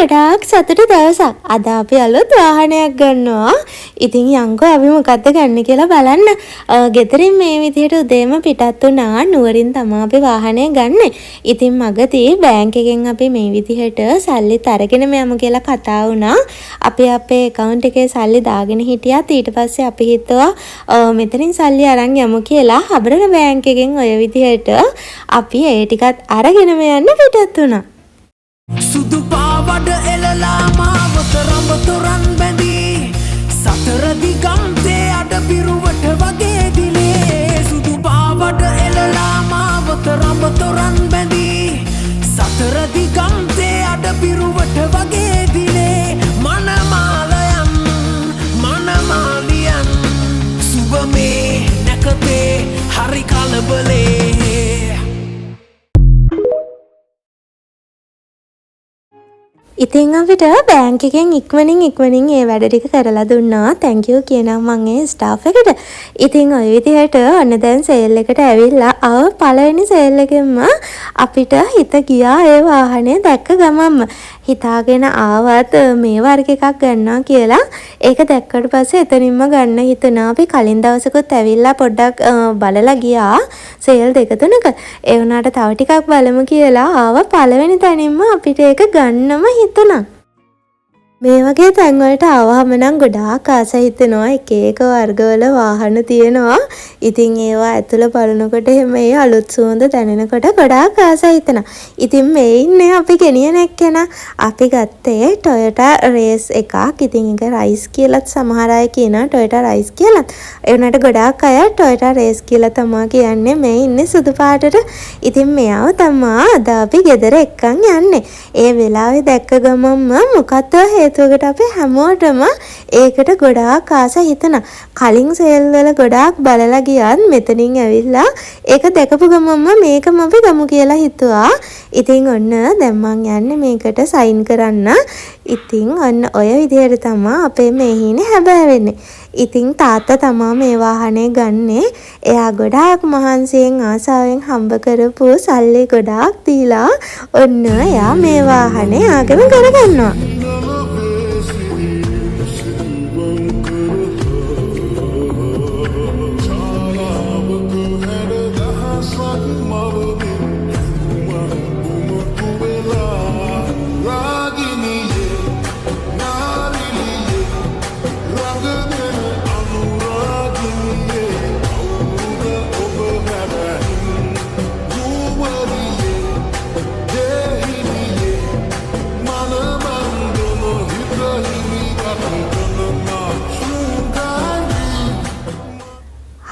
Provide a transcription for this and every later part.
ගොඩාක් සතුටු දවසක්. අද අපි අලුත් වාහනයක් ගන්නවා. ඉතින් යංකෝ අපි මොකද්ද ගන්න කියලා බලන්න. ගෙදරින් මේ විදිහට උදේම පිටත් වුණා. නුවරින් තමයි අපි වාහනය ගන්නෙ. ඉතින් මගදී බැංක් එකෙන් අපි මේ විදිහට සල්ලිත් අරගෙන යමු කියලා කතා වුණා. අපි අපේ account එකේ සල්ලි දාගෙන හිටියත් ඊට පස්සේ අපි හිතුවා මෙතනින් සල්ලි අරන් යමු කියලා. හබරන බැංක් එකෙන් ඔය විදිහට අපි ඒ ටිකත් අරගෙනම යන්න පිටත් වුණා. සුදු පාවඩ එලලා මාවත රඹ තොරන් බැඳී සතර දිගන්තේ අඩ පිරුවට වගේ දිනේ සුදු පාවඩ එලලා මාවත රඹ තොරන් බැඳී සතර දිගන්තේ අඩ පිරුවට වගේ දිනේ මනමාලයන් මනමාලියන් සුබමේ නැකතේ හරි කලබලේ ඉතින් අපිට බැංක් එකෙන් ඉක්මනින් ඒ වැඩ ටික කරලා දුන්නා. thank you කියනවා මම ඒ ස්ටාෆ් එකට. ඉතින් ওই විදිහට ඔන්න දැන් සේල් එකට ඇවිල්ලා පළවෙනි සේල් එකෙන්ම අපිට හිත ගියා ඒ වාහනේ දැක්ක ගමන්ම. හිතාගෙන ආවත් මේ වර්ග එකක් ගන්නවා කියලා. ඒක දැක්කට පස්සේ එතනින්ම ගන්න හිතුණා. අපි කලින් දවසකුත් ඇවිල්ලා පොඩ්ඩක් බලලා ගියා සේල් දෙක තුනක. ඒ වුණාට තව ටිකක් බලමු කියලා ආව පළවෙනි තැනින්ම අපිට ඒක ගන්නම හිතුණා. මේ වගේ තැන් වලට ආවම නම් ගොඩාක් ආස හිතෙනවා. එක එක වර්ගවල වාහන තියෙනවා. ඉතින් ඒවා ඇතුළ බලනකොට මේ අලුත් සුවඳ දැනෙනකොට ගොඩාක් ආස හිතෙනවා. ඉතින් මේ ඉන්නේ අපි ගෙනියන එක්කෙනා. අපි ගත්තේ Toyota Race එකක්. ඉතින් ඒක රයිස් කියලාත් සමහර අය කියනවා Toyota Race කියලා. ඒ වුණාට ගොඩාක් අය Toyota Race කියලා තමයි කියන්නේ. මේ ඉන්නේ සුදු පාටට. ඉතින් මෙයාව තමයි අද අපි ගෙදර එක්කන් යන්නේ. ඒ වෙලාවේ දැක්ක ගමන්ම මොකක්ද හේතුවකට අපි හැමෝටම ඒකට ගොඩාක් ආස හිතෙනවා. කලින් සේල් වල ගොඩාක් බලලා ගියත් මෙතනින් ඇවිල්ලා ඒක දැකපු ගමන්ම මේකම අපි ගමු කියලා හිතුවා. ඉතින් ඔන්න දැන් මං යන්නේ මේකට සයින් කරන්න. ඉතින් ඔන්න ඔය විදිහට තමයි අපේ මෙහිනේ හැබෑ වෙන්නේ. ඉතින් තාත්තා තමයි මේ වාහනේ ගන්නේ. එයා ගොඩාක් මහන්සියෙන් ආසාවෙන් හම්බ කරපු සල්ලි ගොඩාක් දීලා ඔන්න එයා මේ වාහනේ ආගම කරගන්නවා.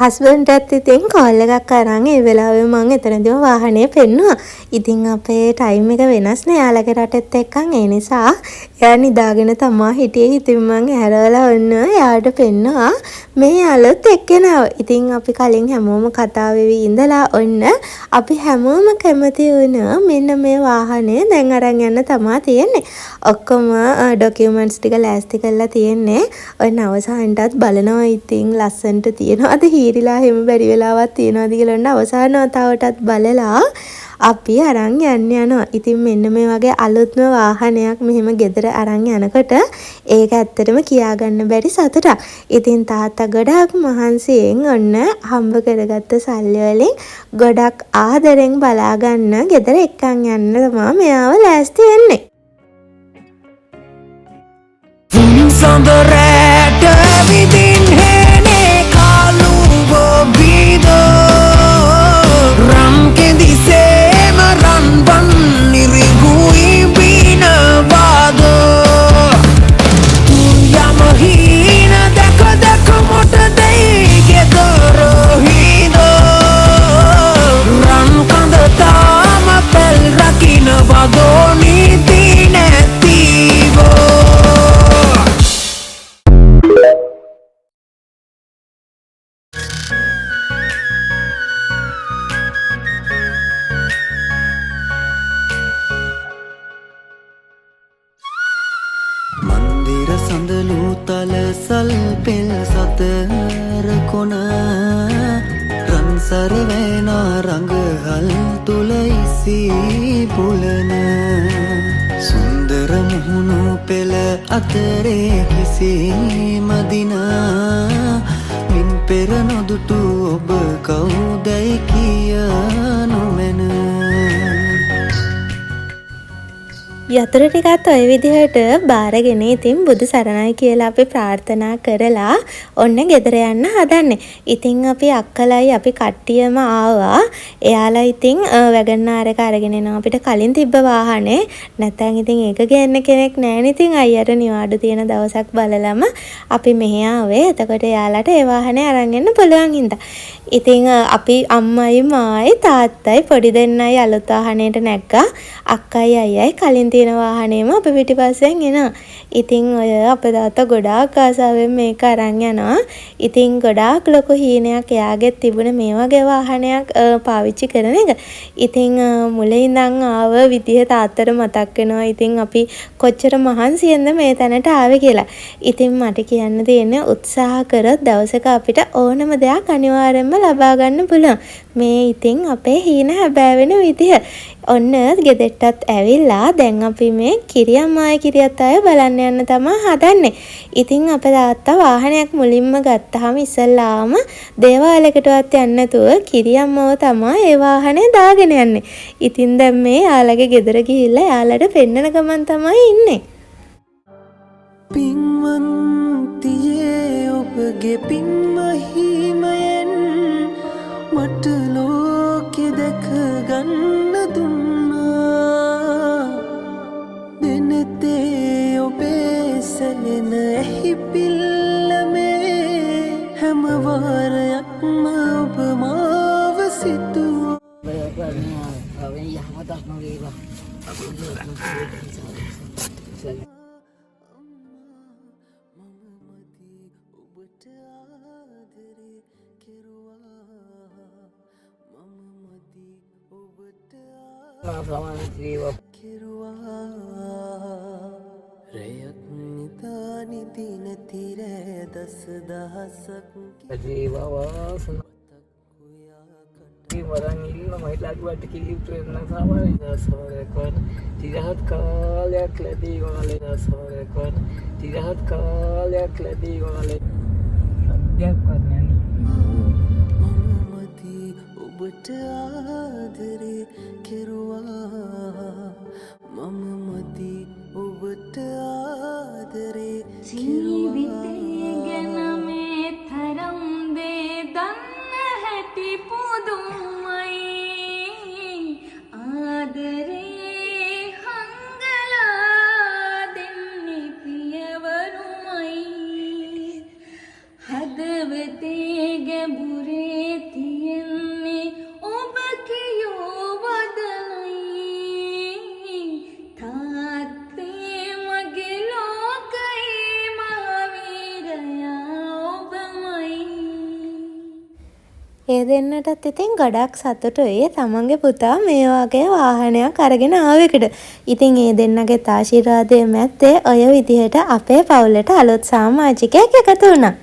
හස්බන්ඩ්ටත් ඉතින් කෝල් එකක් අරන් ඒ වෙලාවේ මම එතනදීම වාහනේ පෙන්නුවා. ඉතින් අපේ ටයිම් එක වෙනස් නේ යාළගේ රටෙත් එක්කන් ඒ නිසා එයා නිදාගෙන තමයි හිටියේ. ඉතින් මම ඇහැරවලා ඔන්න එයාට පෙන්නුවා මේ අලුත් එක්කෙනාව. ඉතින් අපි කලින් හැමෝම කතා වෙවි ඉඳලා ඔන්න අපි හැමෝම කැමති වුණා මෙන්න මේ වාහනේ දැන් අරන් යන්න තමයි තියෙන්නේ. ඔක්කොම ඩොකියුමන්ට්ස් ටික ලෑස්ති කරලා තියෙන්නේ. ඔන්න අවසානටත් බලනවා ඉතින් ලස්සනට තියෙනවද හිරිලා හැම බැරි වෙලාවක් තියෙනවද කියලා ඔන්න අවසාන වතාවටත් බලලා අපි අරන් යන්න යනවා. ඉතින් මෙන්න මේ වගේ අලුත්ම වාහනයක් මෙහෙම ගෙදර අරන් යනකොට ඒක ඇත්තටම කියා ගන්න බැරි සතුටක්. ඉතින් තාත්තා ගොඩාක් මහන්සියෙන් ඔන්න හම්බ කරගත්ත සල්ලි වලින් ගොඩක් ආදරෙන් බලා ගන්න ගෙදර එක්කන් යන්න තමයි මෙයාව ලෑස්ති වෙන්නේ. සඳරට විදින් හේනේ කාලු බොබිදෝ රම් කෙදිසේම රන්වන් නිරිගුයි බිනවාදෝ යමහීන දැක දැක මොට දෙයි ගෙදරහිදෝ රම් කඳ තාම පැල් රකිනවදෝ නීති නැතිවෝ මන්දිර සඳලු තල සල් පෙල් සතර කොන රන්සර වේනා රඟහල් තුල ඉසි පුලන සුන්දර මුහුණ පෙළ අතරේ කිසිම දිනා මින් පෙර නොදුටු ඔබ කවුදැයි කියනු මැන. යතුරු ටිකත් ඔය විදිහට බාරගෙන ඉතින් බුදු සරණයි කියලා අපි ප්‍රාර්ථනා කරලා ඔන්න ගෙදර යන්න හදන්නේ. ඉතින් අපි අක්කලයි අපි කට්ටියම ආවා. එයාලා ඉතින් වැගන්නාර එක අරගෙන එනවා අපිට කලින් තිබ්බ වාහනේ. නැත්නම් ඉතින් ඒක ගේන්න කෙනෙක් නැහැ නේ. ඉතින් අයියට නිවාඩු තියෙන දවසක් බලලම අපි මෙහි ආවේ. එතකොට එයාලට ඒ වාහනේ අරන් එන්න පුළුවන් හින්දා. ඉතින් අපි අම්මයි මායි තාත්තයි පොඩි දෙන්නයි අලුත් වාහනේට නැග්ගා. අක්කයි අයියයි කලින් තියෙන වාහනේම අපි පිටිපස්සෙන් එනවා. ඉතින් ඔය අපේ තාත්තා ගොඩාක් ආසාවෙන් මේක අරන් යනවා. ඉතින් ගොඩාක් ලොකු හීනයක් එයාගෙත් තිබුණේ මේ වගේ වාහනයක් පාවිච්චි කරන එක. ඉතින් මුලින් ඉඳන් ආව විදිහ තාත්තට මතක් වෙනවා. ඉතින් අපි කොච්චර මහන්සියෙන්ද මේ තැනට ආවේ කියලා. ඉතින් මට කියන්න තියෙන්නේ උත්සාහ කරොත් දවසක අපිට ඕනම දෙයක් අනිවාර්යෙන්ම ලබා ගන්න පුළුවන්. මේ ඉතින් අපේ හීන හැබෑ වෙන විදිහ. ඔන්න ගෙදෙට්ටත් ඇවිල්ලා දැන් අපි මේ කිරියම්මායි කිරියත් අය බලන්න යන්න තමයි හදන්නේ. ඉතින් අපේ තාත්තා වාහනයක් මුලින්ම ගත්තාම ඉස්සල්ලාම දේවාලයකටවත් යන්නේ නැතුව කිරියම්මව තමයි ඒ වාහනේ දාගෙන යන්නේ. ඉතින් දැන් මේ යාළගේ ගෙදර ගිහිල්ලා යාළට පෙන්නන ගමන් තමයි ඉන්නේ. පින්වන්තියේ ඔබගේ පින්මහිමයෙන් මට ලෝකෙ දැක ගන්න දුන්නා. දෙනෙතේ ඔබේ සැලෙන ඇහි පිල්ලමේ හැම වාරයක්ම ඔබ මාව සිතුවා. රැයක් නිතානි දින තිරේ දස දහසක් වරන් ඉන්න මයිලාගුවට කිලිප්ට එන්න සාමාන්‍ය දසවරකවන තිරහත් කාලයක් ලැබී වාලේ දසවරකවන තිරහත් කාලයක් ලැබී වාලේ සත්‍යයක් වන්නන්නේ ඔබට ආදරේ කෙරුවා. මම මති ඔබට ආදරේ ජීවිතේ ගැන මේ තරම් දේ දන්න හැටි පුදුමයි. ආදරේ හංගලා දෙන්නේ පියවරුමයි. හදවතේ ගැඹුරේ තියෙන්නේ ඔබ කියෝ වදනයි. තාත්තේ මගේ ලෝකයේ මහවීරයා ඔබමයි. ඒ දෙන්නටත් ඉතින් ගොඩක් සතුටුයි තමන්ගේ පුතා මේ වගේ වාහනයක් අරගෙන ආවෙකට. ඉතින් ඒ දෙන්නගේ ආශිර්වාදය මැත්තේ ඔය විදිහට අපේ පවුලට අලුත් සමාජිකයෙක් එකතු වුණා.